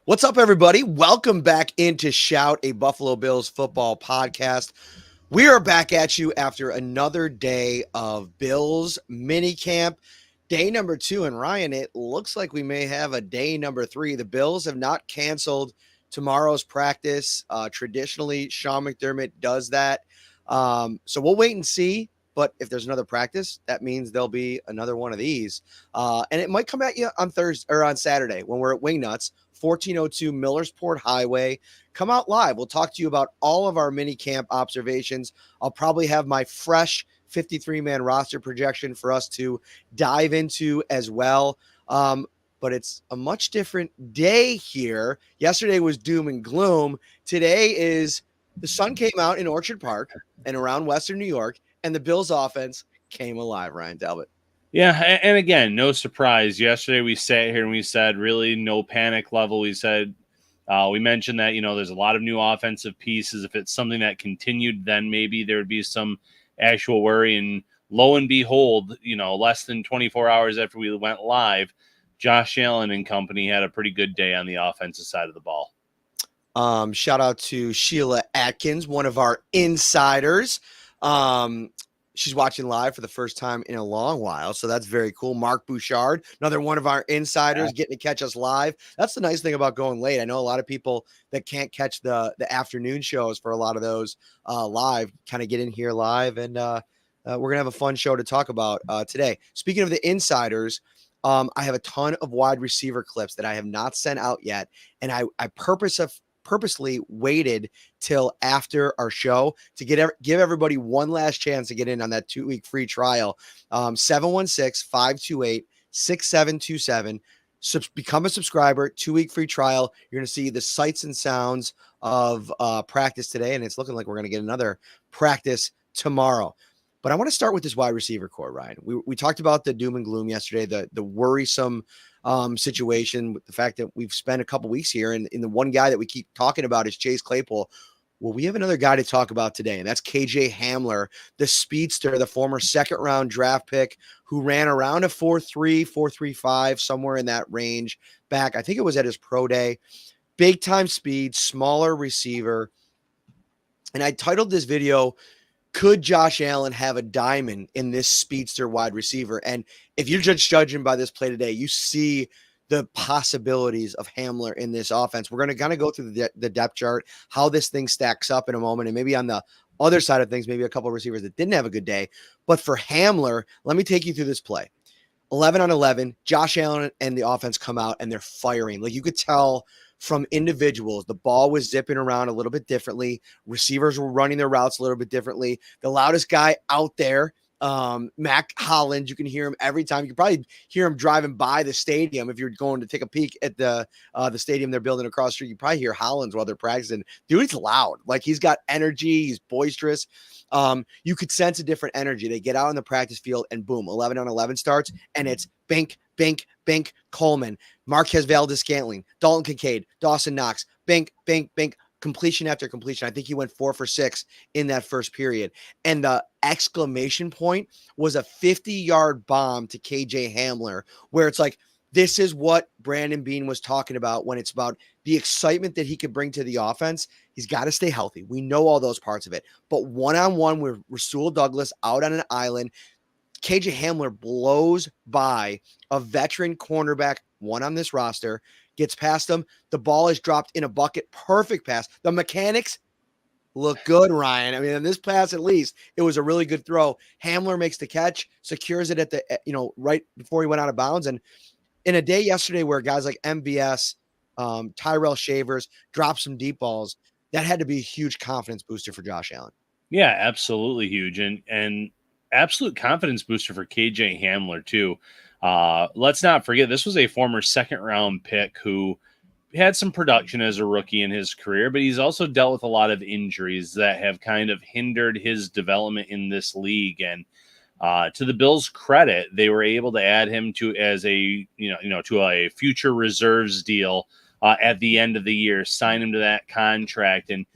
What's up, everybody? Welcome back into Shout, a Buffalo Bills football podcast. We are back at you after another day of Bills minicamp. Day number 2, and Ryan, it looks like we may have a day number 3. The Bills have not canceled tomorrow's practice. Traditionally, Sean McDermott does that. So we'll wait and see. But if there's another practice, that means there'll be another one of these. And it might come at you on Thursday or on Saturday when we're at Wingnuts, 1402 Millersport Highway. Come out live. We'll talk to you about all of our mini camp observations. I'll probably have my fresh 53-man roster projection for us to dive into as well. But it's a much different day here. Yesterday was doom and gloom. Today is the sun came out in Orchard Park and around Western New York, and the Bills offense came alive, Ryan Talbot. Yeah, and again, no surprise. Yesterday we sat here and we said really no panic level. We said we mentioned that there's a lot of new offensive pieces. If it's something that continued, then maybe there would be some actual worry. And lo and behold, less than 24 hours after we went live, Josh Allen and company had a pretty good day on the offensive side of the ball. Shout out to Sheila Atkins, one of our insiders. She's watching live for the first time in a long while, so that's very cool. Mark Bouchard, another one of our insiders, getting to catch us live. That's the nice thing about going late. I know a lot of people that can't catch the afternoon shows for a lot of those live kind of get in here live, and we're going to have a fun show to talk about today. Speaking of the insiders, I have a ton of wide receiver clips that I have not sent out yet, and I purposely waited till after our show to give everybody one last chance to get in on that 2-week free trial. 716-528-6727. Become a subscriber, 2-week free trial. You're going to see the sights and sounds of practice today, and it's looking like we're going to get another practice tomorrow. But I want to start with this wide receiver core, Ryan. We talked about the doom and gloom yesterday, the worrisome situation with the fact that we've spent a couple weeks here, and the one guy that we keep talking about is Chase Claypool. Well, we have another guy to talk about today, and that's KJ Hamler, the speedster, the former second-round draft pick who ran around a 4.3, 4.35, somewhere in that range back. I think it was at his pro day. Big-time speed, smaller receiver. And I titled this video, could Josh Allen have a diamond in this speedster wide receiver? And if you're just judging by this play today, you see the possibilities of Hamler in this offense. We're going to kind of go through the depth chart, how this thing stacks up in a moment, and maybe on the other side of things, maybe a couple of receivers that didn't have a good day. But for Hamler, let me take you through this play. 11 on 11, Josh Allen and the offense come out, and they're firing. Like you could tell from individuals, the ball was zipping around a little bit differently. Receivers were running their routes a little bit differently. The loudest guy out there, Mac Hollins, you can hear him every time. You can probably hear him driving by the stadium. If you're going to take a peek at the stadium they're building across the street, you probably hear Hollins while they're practicing. Dude's loud. Like he's got energy. He's boisterous. You could sense a different energy. They get out on the practice field and boom, 11 on 11 starts, and it's bink, bink, bink, Coleman, Marquez Valdez-Scantling, Dalton Kincaid, Dawson Knox, bink, bink, bink, completion after completion. I think he went 4 for 6 in that first period. And the exclamation point was a 50-yard bomb to KJ Hamler, where it's like, this is what Brandon Beane was talking about when it's about the excitement that he could bring to the offense. He's got to stay healthy. We know all those parts of it. But one-on-one with Rasul Douglas out on an island, KJ Hamler blows by a veteran cornerback, one on this roster, gets past him. The ball is dropped in a bucket. Perfect pass. The mechanics look good, Ryan. I mean, in this pass, at least, it was a really good throw. Hamler makes the catch, secures it at the, right before he went out of bounds. And in a day yesterday where guys like MVS, Tyrell Shavers dropped some deep balls, that had to be a huge confidence booster for Josh Allen. Yeah, absolutely huge. And absolute confidence booster for KJ Hamler, too. Let's not forget, this was a former second-round pick who had some production as a rookie in his career, but he's also dealt with a lot of injuries that have kind of hindered his development in this league. And to the Bills' credit, they were able to add him to as a to a future reserves deal at the end of the year, sign him to that contract, and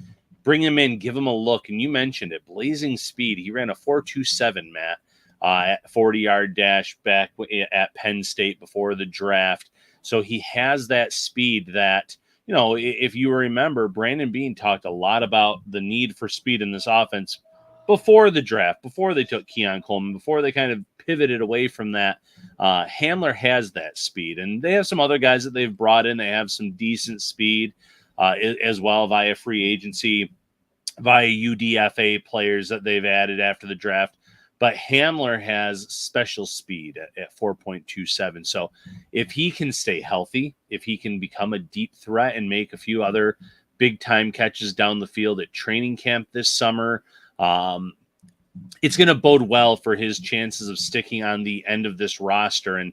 bring him in, give him a look. And you mentioned it, blazing speed. He ran a 4.27, Matt, at 40-yard dash back at Penn State before the draft. So he has that speed that, if you remember, Brandon Beane talked a lot about the need for speed in this offense before the draft, before they took Keon Coleman, before they kind of pivoted away from that. Hamler has that speed, and they have some other guys that they've brought in. They have some decent speed as well via free agency, via UDFA players that they've added after the draft. But Hamler has special speed at 4.27. So if he can stay healthy, if he can become a deep threat and make a few other big time catches down the field at training camp this summer, it's going to bode well for his chances of sticking on the end of this roster. And,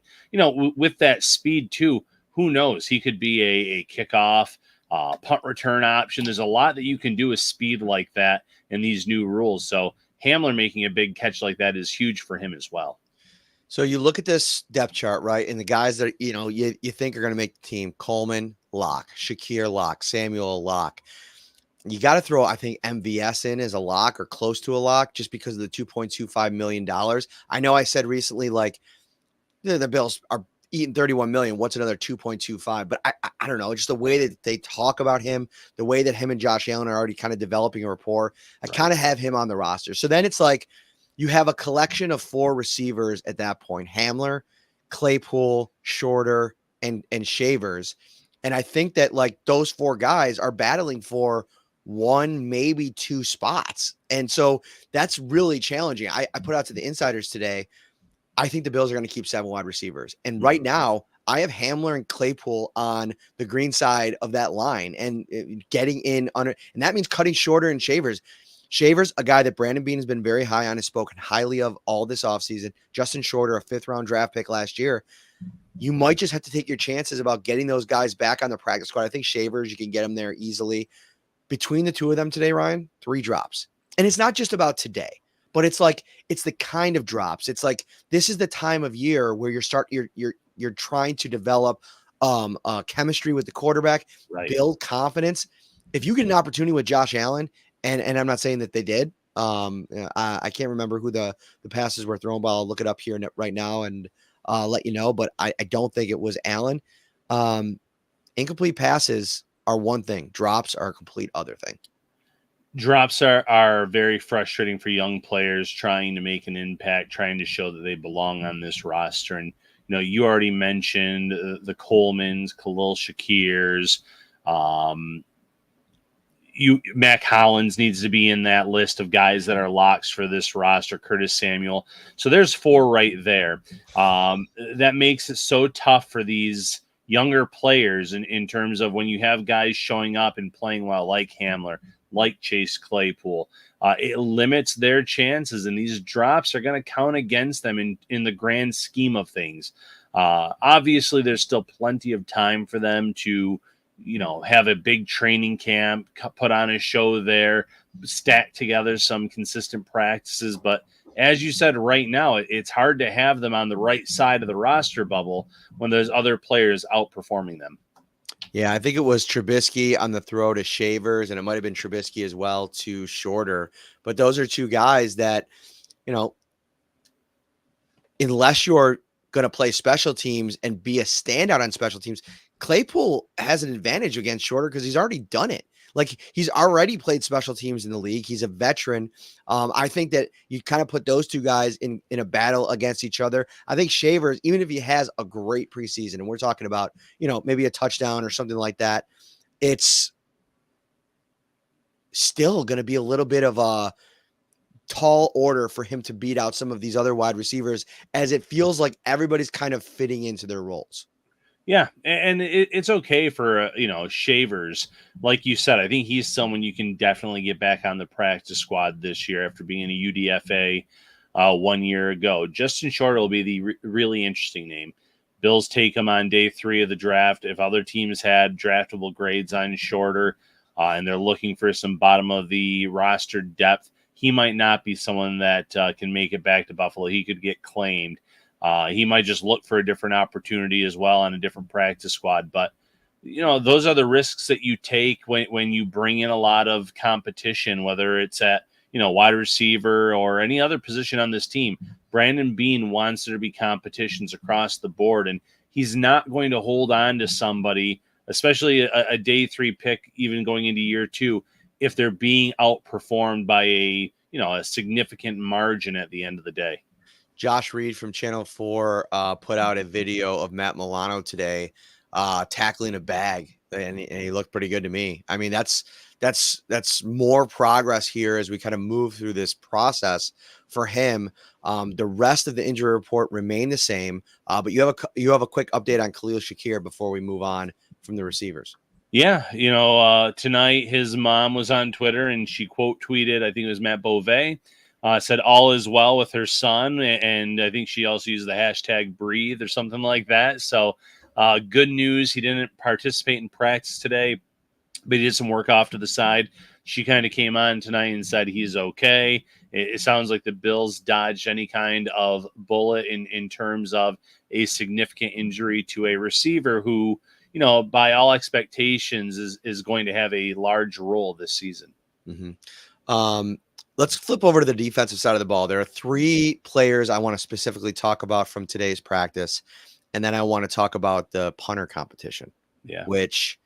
with that speed too, who knows? He could be a kickoff, punt return option. There's a lot that you can do with speed like that in these new rules. So Hamler making a big catch like that is huge for him as well. So you look at this depth chart, right? And the guys that, you think are going to make the team: Coleman, lock; Shakir, lock; Samuel, lock. You got to throw, I think, MVS in as a lock or close to a lock just because of the $2.25 million. I know I said recently, like, the Bills are eating 31 million. What's another 2.25? But I don't know. Just the way that they talk about him, the way that him and Josh Allen are already kind of developing a rapport. I kind of have him on the roster. So then it's like you have a collection of 4 receivers at that point: Hamler, Claypool, Shorter, and Shavers. And I think that, like, those 4 guys are battling for 1, maybe 2 spots. And so that's really challenging. I put out to the insiders today, I think the Bills are going to keep 7 wide receivers. And right now, I have Hamler and Claypool on the green side of that line and getting in under, and that means cutting Shorter and Shavers. Shavers, a guy that Brandon Beane has been very high on, has spoken highly of all this offseason. Justin Shorter, a 5th-round draft pick last year. You might just have to take your chances about getting those guys back on the practice squad. I think Shavers, you can get them there easily. Between the 2 of them today, Ryan, 3 drops. And it's not just about today, but it's like, it's the kind of drops. It's like, this is the time of year where you're trying to develop chemistry with the quarterback, Right. build confidence. If you get an opportunity with Josh Allen, and I'm not saying that they did, I can't remember who the passes were thrown by. I'll look it up here right now and let you know, but I don't think it was Allen. Incomplete passes are one thing. Drops are a complete other thing. Drops are very frustrating for young players trying to make an impact, trying to show that they belong on this roster. And, you already mentioned the Colemans, Khalil Shakirs. Mac Hollins needs to be in that list of guys that are locks for this roster, Curtis Samuel. So there's 4 right there. That makes it so tough for these younger players in terms of when you have guys showing up and playing well, like Hamler, like Chase Claypool. It limits their chances, and these drops are going to count against them in the grand scheme of things. Obviously, there's still plenty of time for them to have a big training camp, put on a show there, stack together some consistent practices. But as you said, right now, it's hard to have them on the right side of the roster bubble when there's other players outperforming them. Yeah, I think it was Trubisky on the throw to Shavers, and it might have been Trubisky as well to Shorter. But those are 2 guys that, unless you're going to play special teams and be a standout on special teams, Claypool has an advantage against Shorter because he's already done it. Like, he's already played special teams in the league. He's a veteran. I think that you kind of put those 2 guys in a battle against each other. I think Shavers, even if he has a great preseason, and we're talking about, maybe a touchdown or something like that, it's still going to be a little bit of a tall order for him to beat out some of these other wide receivers, as it feels like everybody's kind of fitting into their roles. Yeah, and it's okay for, Shavers. Like you said, I think he's someone you can definitely get back on the practice squad this year after being a UDFA 1 year ago. Justin Shorter will be the really interesting name. Bills take him on day 3 of the draft. If other teams had draftable grades on Shorter and they're looking for some bottom of the roster depth, he might not be someone that can make it back to Buffalo. He could get claimed. He might just look for a different opportunity as well on a different practice squad. But, those are the risks that you take when you bring in a lot of competition, whether it's at, wide receiver or any other position on this team. Brandon Beane wants there to be competitions across the board, and he's not going to hold on to somebody especially a day 3 pick, even going into year 2, if they're being outperformed by a significant margin at the end of the day. Josh Reed from Channel 4 put out a video of Matt Milano today tackling a bag, and he looked pretty good to me. I mean, that's more progress here as we kind of move through this process for him. The rest of the injury report remain the same, but you have a quick update on Khalil Shakir before we move on from the receivers. Yeah, tonight his mom was on Twitter and she quote tweeted, I think it was Matt Beauvais, said all is well with her son, and I think she also used the hashtag breathe or something like that. So good news. He didn't participate in practice today, but he did some work off to the side. She kind of came on tonight and said he's okay. It sounds like the Bills dodged any kind of bullet in terms of a significant injury to a receiver who, by all expectations is going to have a large role this season. Mm-hmm. Let's flip over to the defensive side of the ball. There are 3 players I want to specifically talk about from today's practice, and then I want to talk about the punter competition. Yeah, which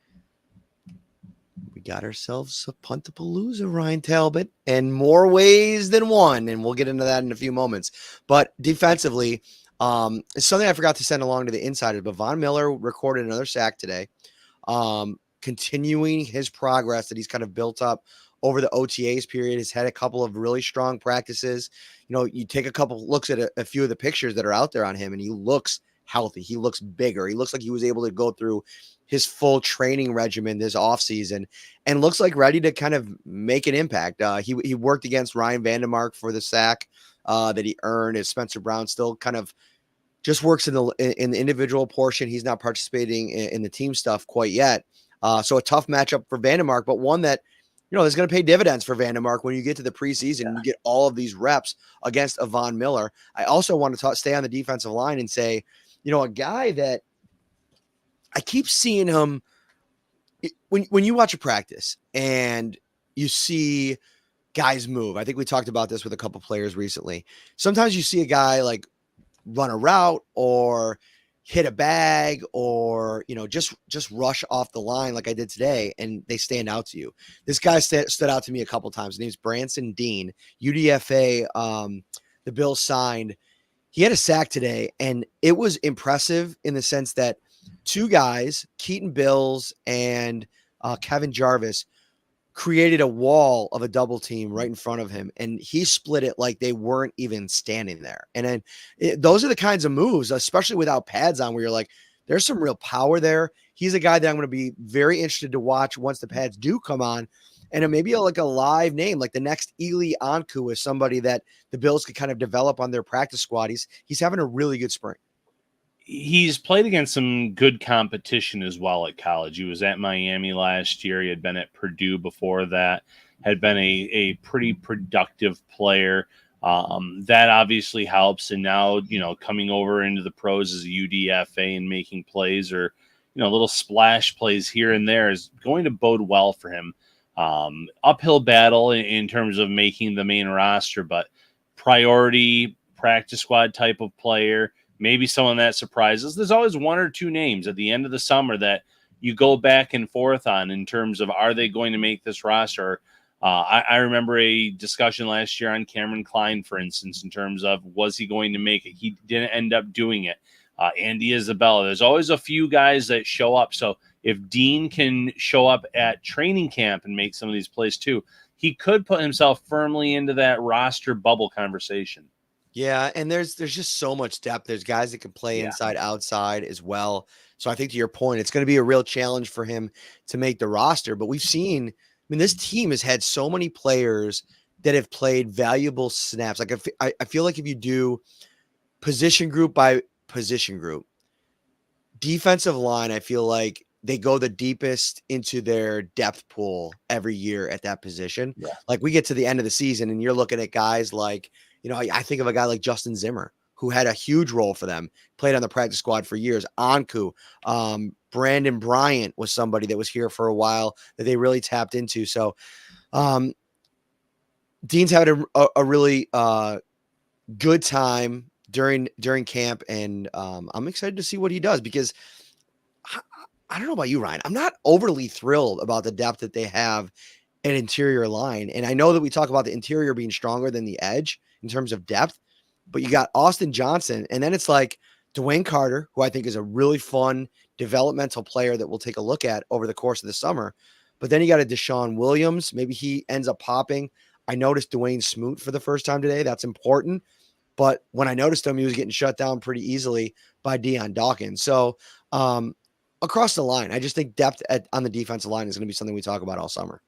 we got ourselves a punt-a-palooza, Ryan Talbot, in more ways than one, and we'll get into that in a few moments. But defensively, it's something I forgot to send along to the insiders, but Von Miller recorded another sack today, continuing his progress that he's kind of built up over the OTAs period. Has had a couple of really strong practices. You take a couple looks at a few of the pictures that are out there on him, and he looks healthy. He looks bigger. He looks like he was able to go through his full training regimen this offseason and looks like ready to kind of make an impact. He worked against Ryan Vandermark for the sack that he earned, as Spencer Brown still kind of just works in the individual portion. He's not participating in the team stuff quite yet. So a tough matchup for Vandermark, but one that, is going to pay dividends for Vandermark when you get to the preseason. Yeah. You get all of these reps against a Von Miller. I also want to stay on the defensive line and say, a guy that I keep seeing him when you watch a practice and you see guys move. I think we talked about this with a couple players recently. Sometimes you see a guy like run a route or hit a bag or, just rush off the line like I did today, and they stand out to you. This guy stood out to me a couple times. His name's Branson Dean, UDFA. The Bills signed. He had a sack today, and it was impressive in the sense that 2 guys, Keaton Bills and Kevin Jarvis, created a wall of a double team right in front of him, and he split it like they weren't even standing there. And then those are the kinds of moves, especially without pads on, where you're like, there's some real power there. He's a guy that I'm going to be very interested to watch once the pads do come on. And it may be like a live name, like the next Eli Anku is somebody that the Bills could kind of develop on their practice squad. He's having a really good spring. He's played against some good competition as well at college. He was at Miami last year. He had been at Purdue before that, had been a pretty productive player. That obviously helps. And now, coming over into the pros as a UDFA and making plays or, little splash plays here and there is going to bode well for him. Uphill battle in terms of making the main roster, but priority practice squad type of player. Maybe someone that surprises. There's always 1 or 2 names at the end of the summer that you go back and forth on in terms of, are they going to make this roster? I remember a discussion last year on Cameron Klein, for instance, in terms of, was he going to make it? He didn't end up doing it. Andy Isabella. There's always a few guys that show up. So if Dean can show up at training camp and make some of these plays too, he could put himself firmly into that roster bubble conversation. Yeah, and there's just so much depth. There's guys that can play inside, outside as well. So I think to your point, it's going to be a real challenge for him to make the roster. But we've seen, this team has had so many players that have played valuable snaps. Like I feel like if you do position group by position group, defensive line, I feel like they go the deepest into their depth pool every year at that position. Yeah. Like we get to the end of the season and you're looking at guys like, I think of a guy like Justin Zimmer, who had a huge role for them, played on the practice squad for years. Anku, Brandon Bryant was somebody that was here for a while that they really tapped into. So Dean's had a really good time during camp, and I'm excited to see what he does, because I don't know about you, Ryan. I'm not overly thrilled about the depth that they have an interior line. And I know that we talk about the interior being stronger than the edge in terms of depth, but you got Austin Johnson, and then it's like Dwayne Carter, who I think is a really fun developmental player that we'll take a look at over the course of the summer. But then you got a Deshaun Williams. Maybe he ends up popping. I noticed Dwayne Smoot for the first time today. That's important. But when I noticed him, he was getting shut down pretty easily by Deion Dawkins. So across the line, I just think depth on the defensive line is going to be something we talk about all summer.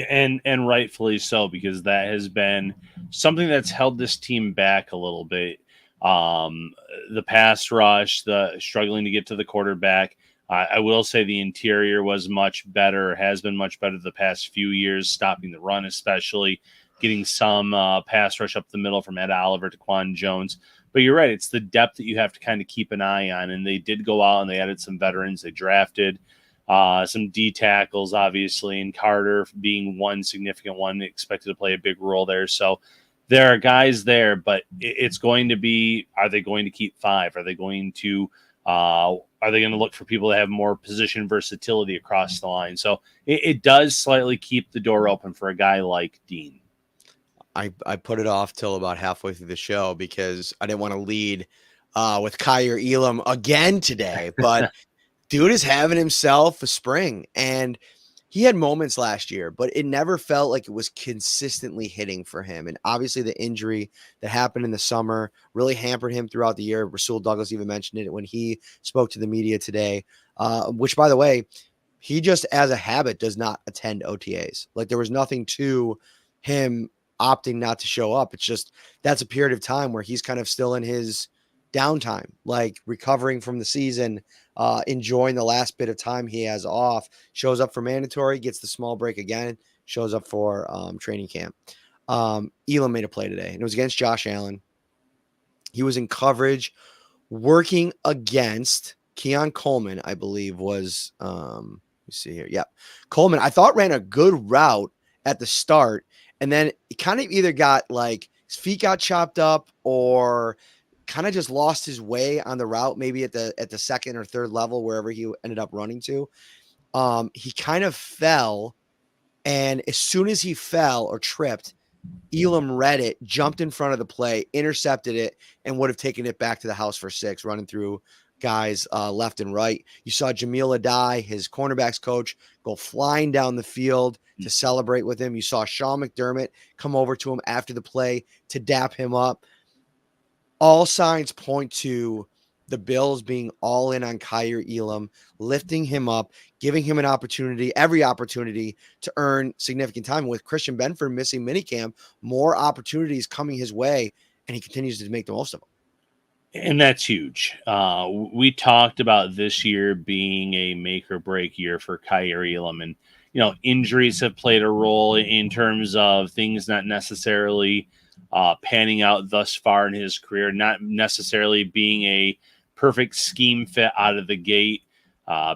And rightfully so, because that has been something that's held this team back a little bit. The pass rush, the struggling to get to the quarterback. I will say the interior was much better, has been much better the past few years, stopping the run, especially getting some pass rush up the middle from Ed Oliver to Quan Jones. But you're right, it's the depth that you have to kind of keep an eye on. And they did go out and they added some veterans. They drafted some D tackles, obviously, and Carter being one significant one, expected to play a big role there. So there are guys there, but it's going to be, are they going to keep five? Are they going to look for people that have more position versatility across the line? So it does slightly keep the door open for a guy like Dean. I put it off till about halfway through the show because I didn't want to lead with Kyer Elum again today, but dude is having himself a spring, and he had moments last year, but it never felt like it was consistently hitting for him. And obviously the injury that happened in the summer really hampered him throughout the year. Rasul Douglas even mentioned it when he spoke to the media today, which, by the way, he just as a habit does not attend OTAs. Like, there was nothing to him opting not to show up. It's just that's a period of time where he's kind of still in his downtime, like recovering from the season, enjoying the last bit of time he has off, shows up for mandatory, gets the small break again, shows up for training camp. Elum made a play today, and it was against Josh Allen. He was in coverage working against Keon Coleman, I believe was, let me see here. Yep. Coleman, I thought, ran a good route at the start, and then it kind of either got like his feet got chopped up or kind of just lost his way on the route, maybe at the second or third level, wherever he ended up running to. He kind of fell, and as soon as he fell or tripped, Elam read it, jumped in front of the play, intercepted it, and would have taken it back to the house for 6, running through guys left and right. You saw Jamil Adai, his cornerbacks coach, go flying down the field to celebrate with him. You saw Sean McDermott come over to him after the play to dap him up. All signs point to the Bills being all in on Kyer Elum, lifting him up, giving him an opportunity, every opportunity to earn significant time. With Christian Benford missing minicamp, more opportunities coming his way, and he continues to make the most of them. And that's huge. We talked about this year being a make or break year for Kyer Elum, and injuries have played a role in terms of things not necessarily panning out thus far in his career, not necessarily being a perfect scheme fit out of the gate.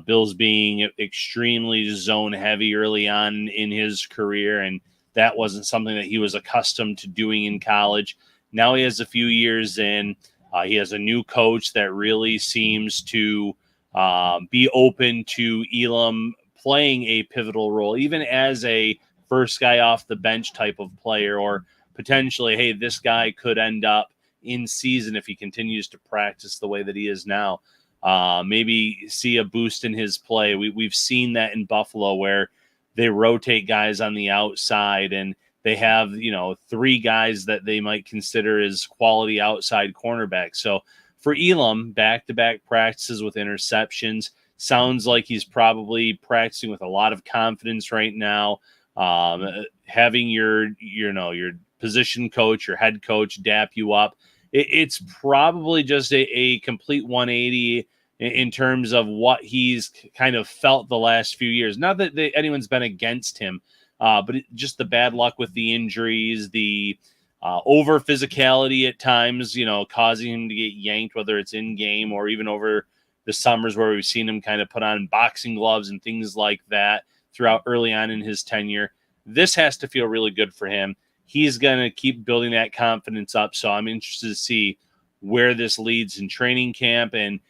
Bills being extremely zone heavy early on in his career, and that wasn't something that he was accustomed to doing in college. Now he has a few years in. He has a new coach that really seems to be open to Elum playing a pivotal role, even as a first guy off the bench type of player, or potentially, hey, this guy could end up in season if he continues to practice the way that he is now. Maybe see a boost in his play. We've seen that in Buffalo where they rotate guys on the outside, and they have, 3 guys that they might consider as quality outside cornerbacks. So for Elum, back-to-back practices with interceptions, sounds like he's probably practicing with a lot of confidence right now. Having your position coach, your head coach dap you up, it's probably just a complete 180 in terms of what he's kind of felt the last few years. Not that anyone's been against him, but just the bad luck with the injuries, the over physicality at times, causing him to get yanked, whether it's in game or even over the summers where we've seen him kind of put on boxing gloves and things like that throughout early on in his tenure. This has to feel really good for him. He's going to keep building that confidence up. So I'm interested to see where this leads in training camp and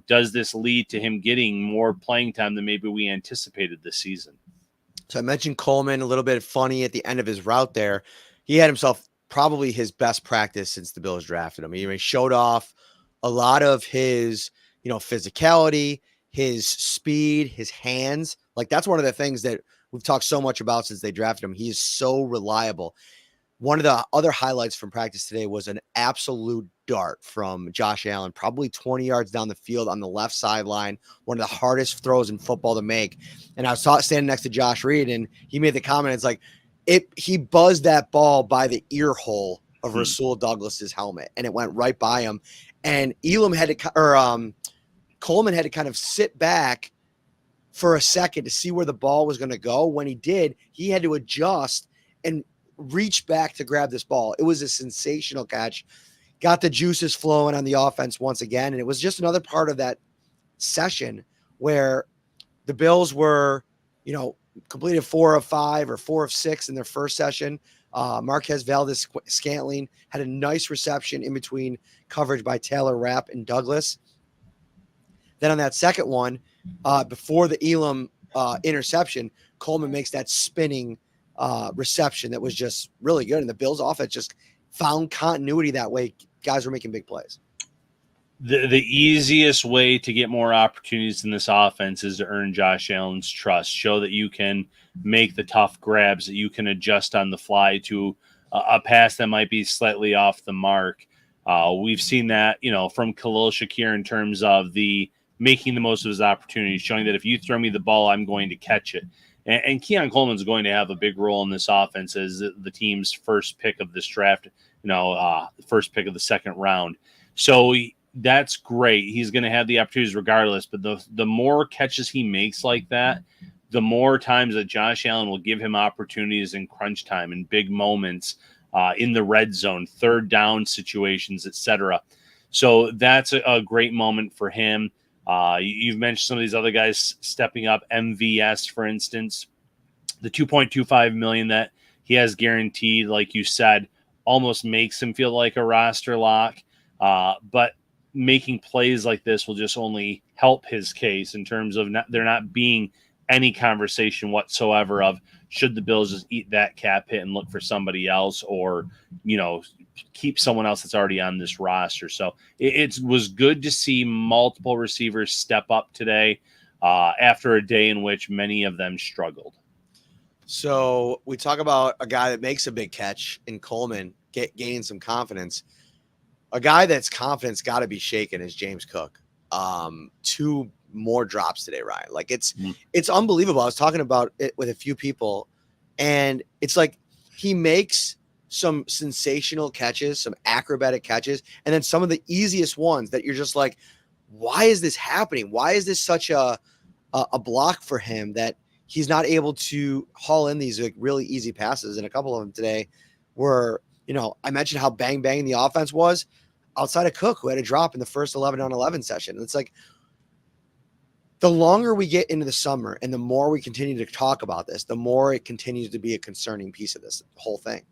does this lead to him getting more playing time than maybe we anticipated this season? So I mentioned Coleman, a little bit funny at the end of his route there. He had himself probably his best practice since the Bills drafted him. He showed off a lot of his, physicality, his speed, his hands. Like that's one of the things that we've talked so much about since they drafted him. He is so reliable. One of the other highlights from practice today was an absolute dart from Josh Allen, probably 20 yards down the field on the left sideline, one of the hardest throws in football to make. And I was standing next to Josh Reed, and he made the comment, it's like, he buzzed that ball by the ear hole of Rasul Douglas's helmet, and it went right by him. And Coleman had to kind of sit back for a second to see where the ball was going to go. When he did, he had to adjust and reach back to grab this ball. It was a sensational catch. Got the juices flowing on the offense once again. And it was just another part of that session where the Bills were, completed 4 of 5 or 4 of 6 in their first session. Marquez Valdez-Scantling had a nice reception in between coverage by Taylor Rapp and Douglas. Then on that second one, before the Elum interception, Coleman makes that spinning reception that was just really good. And the Bills offense just found continuity that way. Guys were making big plays. The easiest way to get more opportunities in this offense is to earn Josh Allen's trust. Show that you can make the tough grabs, that you can adjust on the fly to a pass that might be slightly off the mark. We've seen that, from Khalil Shakir in terms of the making the most of his opportunities, showing that if you throw me the ball, I'm going to catch it. And Keon Coleman's going to have a big role in this offense as the team's first pick of this draft, first pick of the second round. So that's great. He's going to have the opportunities regardless, but the more catches he makes like that, the more times that Josh Allen will give him opportunities in crunch time and big moments in the red zone, third down situations, etc. So that's a great moment for him. You've mentioned some of these other guys stepping up. MVS, for instance, the $2.25 million that he has guaranteed, like you said, almost makes him feel like a roster lock. But making plays like this will just only help his case in terms of there not being any conversation whatsoever of should the Bills just eat that cap hit and look for somebody else, or keep someone else that's already on this roster. So it was good to see multiple receivers step up today after a day in which many of them struggled. So we talk about a guy that makes a big catch in Coleman, gaining some confidence. A guy that's confidence got to be shaken is James Cook. 2 more drops today, Ryan. Like it's unbelievable. I was talking about it with a few people, and it's like he makes some sensational catches, some acrobatic catches, and then some of the easiest ones that you're just like, why is this happening? Why is this such a block for him that he's not able to haul in these like really easy passes? And a couple of them today were, I mentioned how bang the offense was outside of Cook, who had a drop in the first 11 on 11 session. And it's like, the longer we get into the summer and the more we continue to talk about this, the more it continues to be a concerning piece of this whole thing.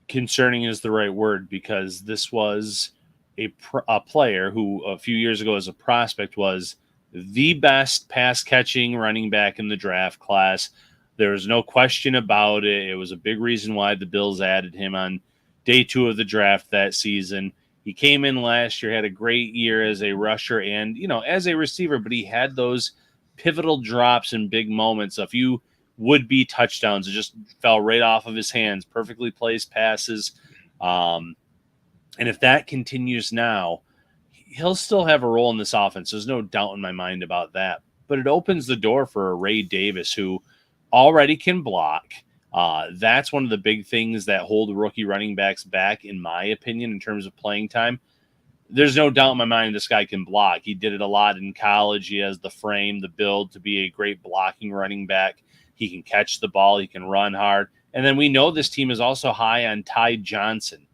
Concerning is the right word, because this was a player who a few years ago as a prospect was the best pass catching running back in the draft class. There was no question about it. It was a big reason why the Bills added him on day 2 of the draft that season. He came in last year, had a great year as a rusher and, as a receiver, but he had those pivotal drops and big moments. A few would-be touchdowns. It just fell right off of his hands, perfectly placed passes. And if that continues now, he'll still have a role in this offense. There's no doubt in my mind about that. But it opens the door for a Ray Davis who already can block. That's one of the big things that hold rookie running backs back, in my opinion, in terms of playing time. There's no doubt in my mind this guy can block. He did it a lot in college. He has the frame, the build to be a great blocking running back. He can catch the ball. He can run hard. And then we know this team is also high on Ty Johnson.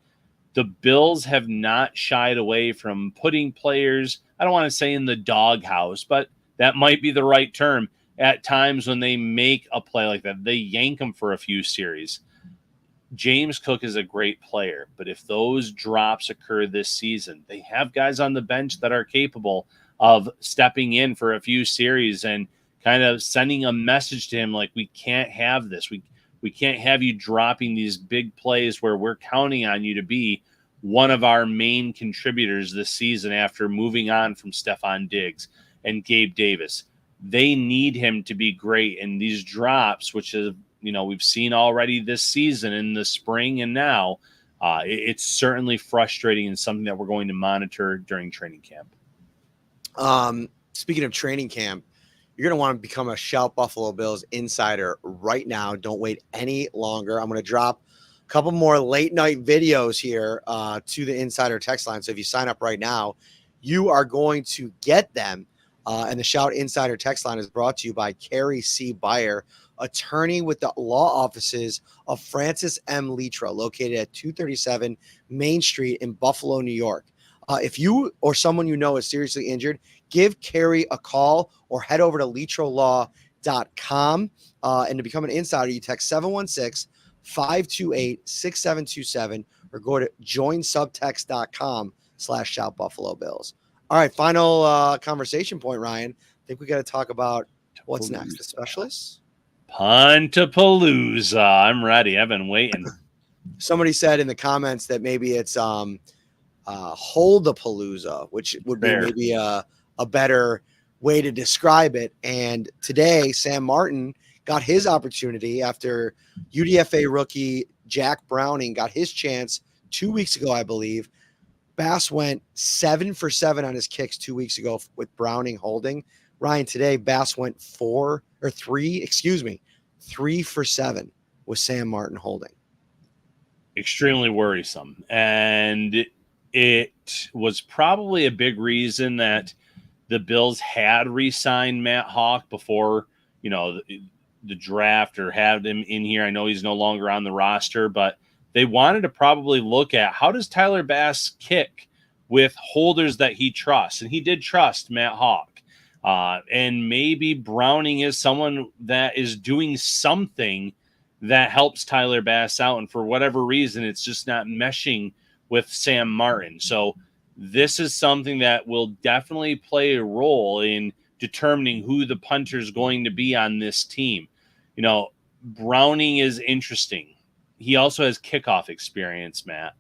The Bills have not shied away from putting players, I don't want to say in the doghouse, but that might be the right term. At times when they make a play like that, they yank them for a few series. James Cook is a great player, but if those drops occur this season, they have guys on the bench that are capable of stepping in for a few series and kind of sending a message to him like, we can't have this. We can't have you dropping these big plays where we're counting on you to be one of our main contributors this season after moving on from Stephon Diggs and Gabe Davis. They need him to be great. And these drops, which is, we've seen already this season in the spring and now, it's certainly frustrating and something that we're going to monitor during training camp. Speaking of training camp, you're going to want to become a Shout Buffalo Bills insider right now. Don't wait any longer. I'm going to drop a couple more late night videos here to the insider text line. So if you sign up right now, you are going to get them. And the Shout Insider text line is brought to you by Carrie C. Beyer, attorney with the law offices of Francis M. Litra, located at 237 Main Street in Buffalo, New York. If you or someone you know is seriously injured, give Carrie a call or head over to litrolaw.com. And to become an insider, you text 716-528-6727 or go to joinsubtext.com/shoutbuffalobills. All right, final conversation point, Ryan. I think we got to talk about what's next. The specialists? Puntapalooza. I'm ready. I've been waiting. Somebody said in the comments that maybe it's Hold-a-Palooza, which would be maybe a better way to describe it. And today, Sam Martin got his opportunity after UDFA rookie Jack Browning got his chance 2 weeks ago, I believe. Bass went 7 for 7 on his kicks 2 weeks ago with Browning holding. Ryan, today Bass went 3 for 7 with Sam Martin holding. Extremely worrisome. And it was probably a big reason that the Bills had re-signed Matt Hawk before, the draft or had him in here. I know he's no longer on the roster, but they wanted to probably look at how does Tyler Bass kick with holders that he trusts. And he did trust Matt Hawk. And maybe Browning is someone that is doing something that helps Tyler Bass out. And for whatever reason, it's just not meshing with Sam Martin. So this is something that will definitely play a role in determining who the punter is going to be on this team. Browning is interesting. He also has kickoff experience, Matt.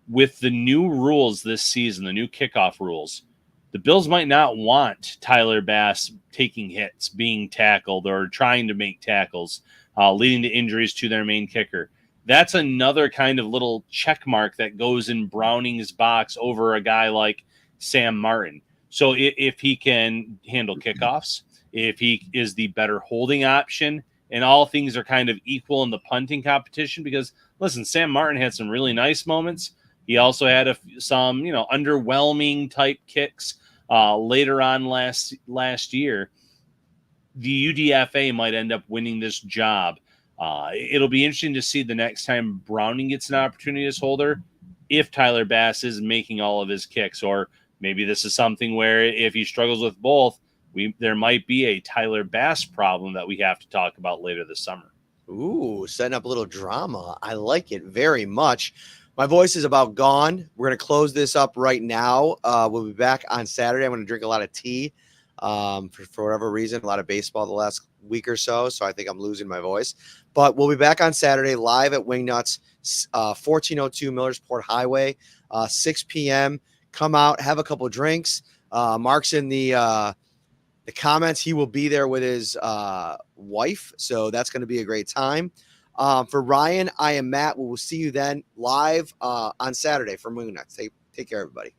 With the new rules this season, the new kickoff rules, the Bills might not want Tyler Bass taking hits, being tackled, or trying to make tackles, leading to injuries to their main kicker. That's another kind of little check mark that goes in Browning's box over a guy like Sam Martin. So if he can handle kickoffs, if he is the better holding option, and all things are kind of equal in the punting competition, because, listen, Sam Martin had some really nice moments. He also had some, underwhelming type kicks later on last year. The UDFA might end up winning this job. It'll be interesting to see the next time Browning gets an opportunity as holder, if Tyler Bass is making all of his kicks, or maybe this is something where if he struggles with both, there might be a Tyler Bass problem that we have to talk about later this summer. Ooh, setting up a little drama. I like it very much. My voice is about gone. We're going to close this up right now. We'll be back on Saturday. I'm going to drink a lot of tea for whatever reason, a lot of baseball the last week or so. So I think I'm losing my voice. But we'll be back on Saturday live at Wingnuts, 1402 Millersport Highway, 6 p.m. Come out, have a couple drinks. Mark's in the comments. He will be there with his wife. So that's going to be a great time. For Ryan, I am Matt. We will see you then live on Saturday from Wingnuts. Take care, everybody.